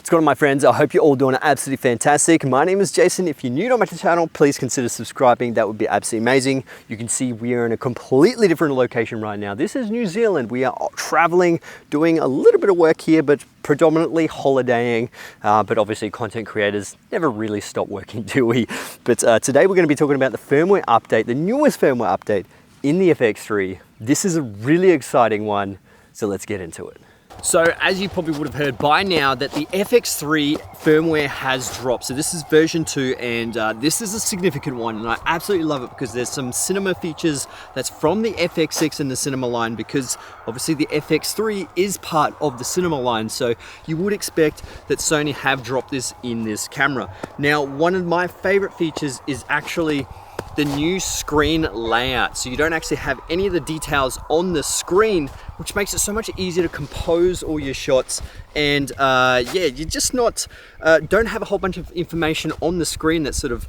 What's going on, my friends? I hope you're all doing absolutely fantastic. My name is Jason. If you're new to my channel, please consider subscribing. That would be absolutely amazing. You can see we are in a completely different location right now. This is New Zealand. We are traveling, doing a little bit of work here, but predominantly holidaying. But obviously content creators never really stop working, do we? But today we're going to be talking about the firmware update, the newest firmware update in the FX3. This is a really exciting one, so let's get into it. So as you probably would have heard by now that the FX3 firmware has dropped. So this is version 2 and this is a significant one, and I absolutely love it because there's some cinema features that's from the FX6 and the cinema line, because obviously the FX3 is part of the cinema line. So you would expect that Sony have dropped this in this camera. Now, one of my favorite features is actually the new screen layout. So you don't actually have any of the details on the screen, which makes it so much easier to compose all your shots. And yeah, you're just not, don't have a whole bunch of information on the screen that's sort of,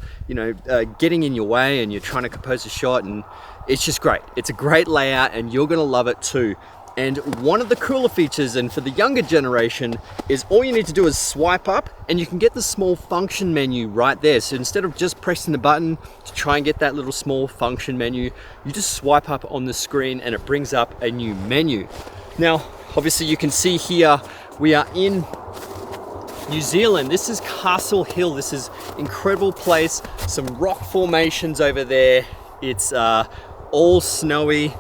getting in your way, and you're trying to compose a shot, and it's just great. It's a great layout and you're gonna love it too. And one of the cooler features, and for the younger generation, is all you need to do is swipe up and you can get the small function menu right there. So instead of just pressing the button to try and get that little small function menu, you just swipe up on the screen and it brings up a new menu. Now, obviously you can see here, we are in New Zealand. This is Castle Hill. This is an incredible place. Some rock formations over there. It's all snowy.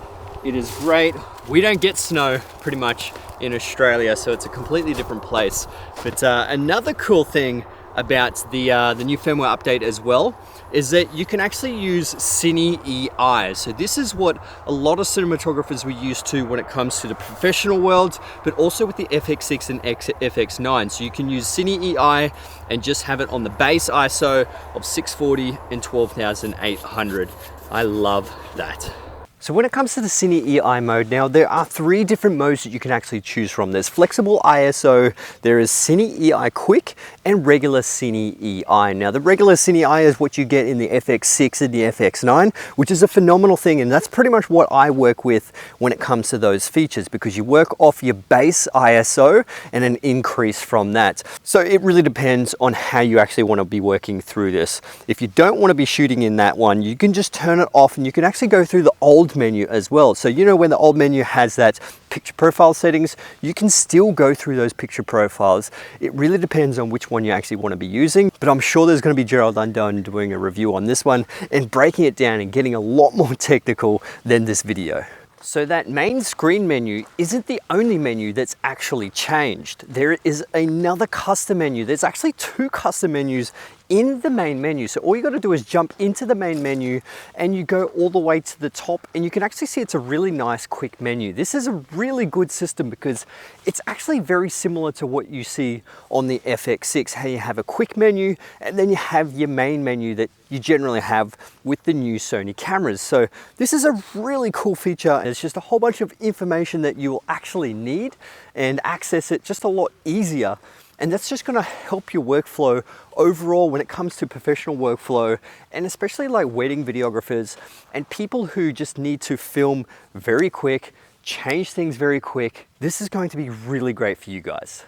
It is great. We don't get snow pretty much in Australia, so it's a completely different place. But another cool thing about the new firmware update as well is that you can actually use Cine EI. So this is what a lot of cinematographers were used to when it comes to the professional world, but also with the FX6 and FX9. So you can use Cine EI and just have it on the base ISO of 640 and 12,800. I love that. So when it comes to the Cine EI mode, now there are 3 different modes that you can actually choose from. There's flexible ISO, there is Cine EI Quick, and regular Cine EI. Now the regular Cine EI is what you get in the FX6 and the FX9, which is a phenomenal thing, and that's pretty much what I work with when it comes to those features, because you work off your base ISO and an increase from that. So it really depends on how you actually want to be working through this. If you don't want to be shooting in that one, you can just turn it off and you can actually go through the old menu as well. So when the old menu has that picture profile settings, you can still go through those picture profiles. It really depends on which one you actually want to be using, but I'm sure there's going to be Gerald Undone doing a review on this one and breaking it down and getting a lot more technical than this video. So that main screen menu isn't the only menu that's actually changed. There is another custom menu. There's actually 2 custom menus in the main menu. So all you got to do is jump into the main menu and you go all the way to the top, and you can actually see it's a really nice quick menu. This is a really good system because it's actually very similar to what you see on the FX6, how you have a quick menu and then you have your main menu that you generally have with the new Sony cameras. So this is a really cool feature. It's just a whole bunch of information that you will actually need and access it just a lot easier. And that's just gonna help your workflow overall when it comes to professional workflow, and especially like wedding videographers and people who just need to film very quick, change things very quick. This is going to be really great for you guys.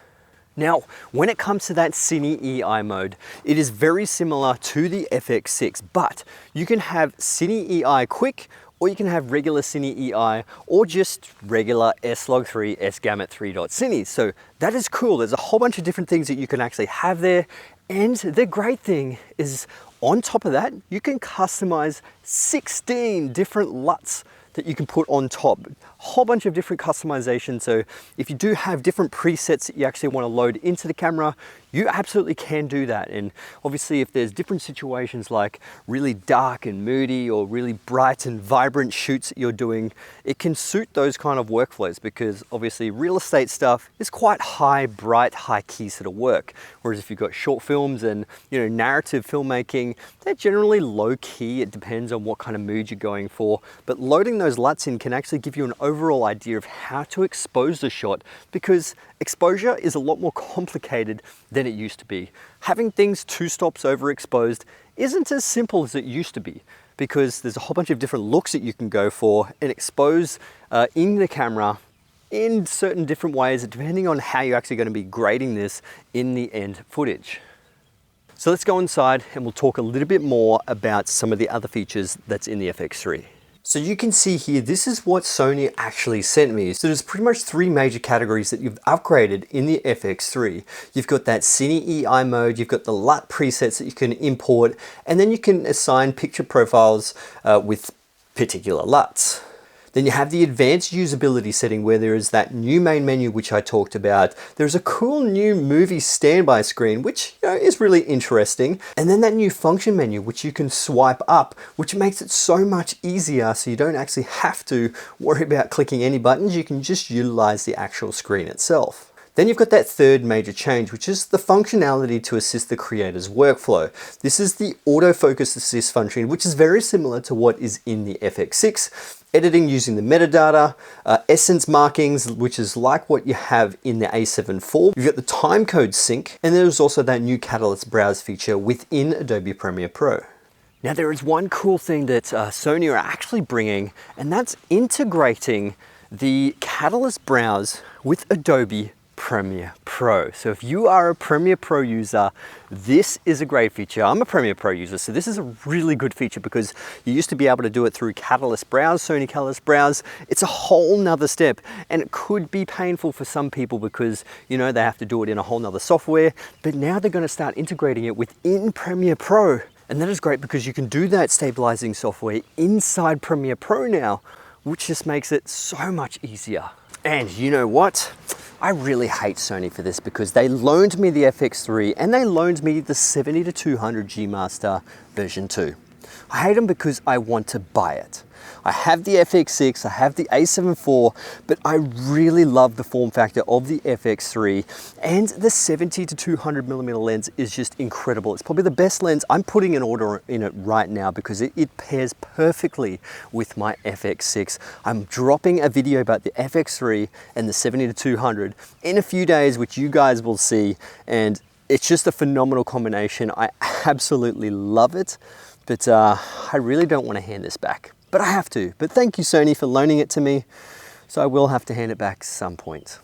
Now, when it comes to that Cine EI mode, it is very similar to the FX6, but you can have Cine EI Quick, or you can have regular Cine EI, or just regular S-Log3 S-Gamut3.Cine. So that is cool. There's a whole bunch of different things that you can actually have there. And the great thing is, on top of that, you can customize 16 different LUTs that you can put on top. A whole bunch of different customizations. So if you do have different presets that you actually want to load into the camera, you absolutely can do that. And obviously if there's different situations like really dark and moody or really bright and vibrant shoots that you're doing, it can suit those kind of workflows, because obviously real estate stuff is quite high, bright, high key sort of work. Whereas if you've got short films and narrative filmmaking, they're generally low key. It depends on what kind of mood you're going for. But loading those LUTs in can actually give you an overall idea of how to expose the shot, because exposure is a lot more complicated than it used to be. Having things 2 stops overexposed isn't as simple as it used to be, because there's a whole bunch of different looks that you can go for and expose in the camera in certain different ways, depending on how you're actually going to be grading this in the end footage. So let's go inside and we'll talk a little bit more about some of the other features that's in the FX3. So you can see here, this is what Sony actually sent me. So there's pretty much three major categories that you've upgraded in the FX3. You've got that Cine EI mode, you've got the LUT presets that you can import, and then you can assign picture profiles with particular LUTs. Then you have the advanced usability setting where there is that new main menu which I talked about. There's a cool new movie standby screen which is really interesting. And then that new function menu which you can swipe up, which makes it so much easier so you don't actually have to worry about clicking any buttons. You can just utilize the actual screen itself. Then you've got that third major change, which is the functionality to assist the creator's workflow. This is the autofocus assist function, which is very similar to what is in the FX6. Editing using the metadata, essence markings, which is like what you have in the A7 IV. You've got the timecode sync, and there's also that new Catalyst Browse feature within Adobe Premiere Pro. Now there is one cool thing that Sony are actually bringing, and that's integrating the Catalyst Browse with Adobe Premiere Pro. So if you are a Premiere Pro user, this is a great feature. I'm a Premiere Pro user, so this is a really good feature because you used to be able to do it through Catalyst Browse, Sony Catalyst Browse. It's a whole nother step, and it could be painful for some people because, they have to do it in a whole nother software, but now they're going to start integrating it within Premiere Pro. And that is great because you can do that stabilizing software inside Premiere Pro now, which just makes it so much easier. And you know what? I really hate Sony for this because they loaned me the FX3 and they loaned me the 70-200 G Master version 2. I hate them because I want to buy it. I have the FX6, I have the A7 IV, but I really love the form factor of the FX3, and the 70-200mm lens is just incredible. It's probably the best lens. I'm putting an order in it right now because it pairs perfectly with my FX6. I'm dropping a video about the FX3 and the 70-200 in a few days, which you guys will see, and it's just a phenomenal combination. I absolutely love it, but I really don't want to hand this back. But I have to. But thank you, Sony, for loaning it to me. So I will have to hand it back at some point.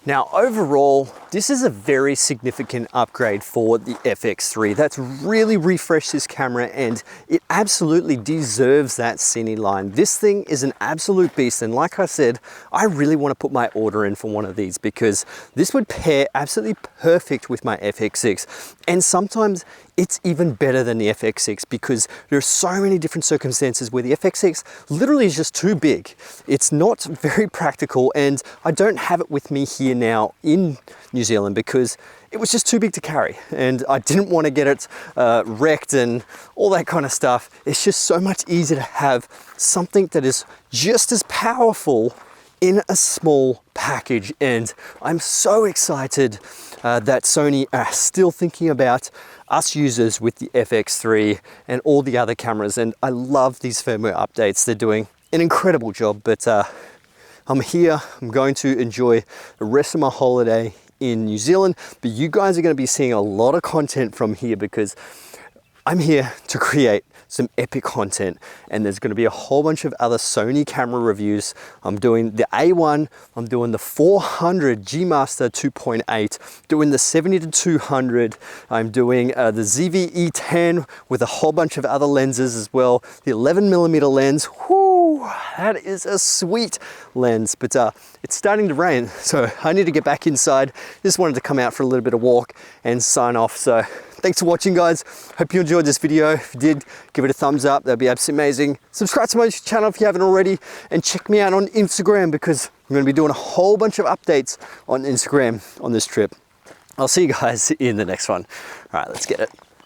Now, overall, this is a very significant upgrade for the FX3. That's really refreshed this camera, and it absolutely deserves that Cine line. This thing is an absolute beast, and like I said, I really want to put my order in for one of these because this would pair absolutely perfect with my FX6. And sometimes it's even better than the FX6 because there are so many different circumstances where the FX6 literally is just too big. It's not very practical, and I don't have it with me here now in New Zealand because it was just too big to carry, and I didn't want to get it wrecked and all that kind of stuff. It's just so much easier to have something that is just as powerful in a small package, and I'm so excited that Sony are still thinking about us users with the FX3 and all the other cameras, and I love these firmware updates. They're doing an incredible job, but I'm here, I'm going to enjoy the rest of my holiday in New Zealand, but you guys are going to be seeing a lot of content from here because I'm here to create some epic content, and there's going to be a whole bunch of other Sony camera reviews. I'm doing the A1, I'm doing the 400 G Master 2.8, doing the 70-200, I'm doing the ZV-E10 with a whole bunch of other lenses as well, the 11mm lens. Whoo, that is a sweet lens, but it's starting to rain, so I need to get back inside. Just wanted to come out for a little bit of walk and sign off. So thanks for watching, guys. Hope you enjoyed this video. If you did, give it a thumbs up. That'd be absolutely amazing. Subscribe to my channel if you haven't already, and check me out on Instagram because I'm going to be doing a whole bunch of updates on Instagram on this trip. I'll see you guys in the next one. All right, let's get it.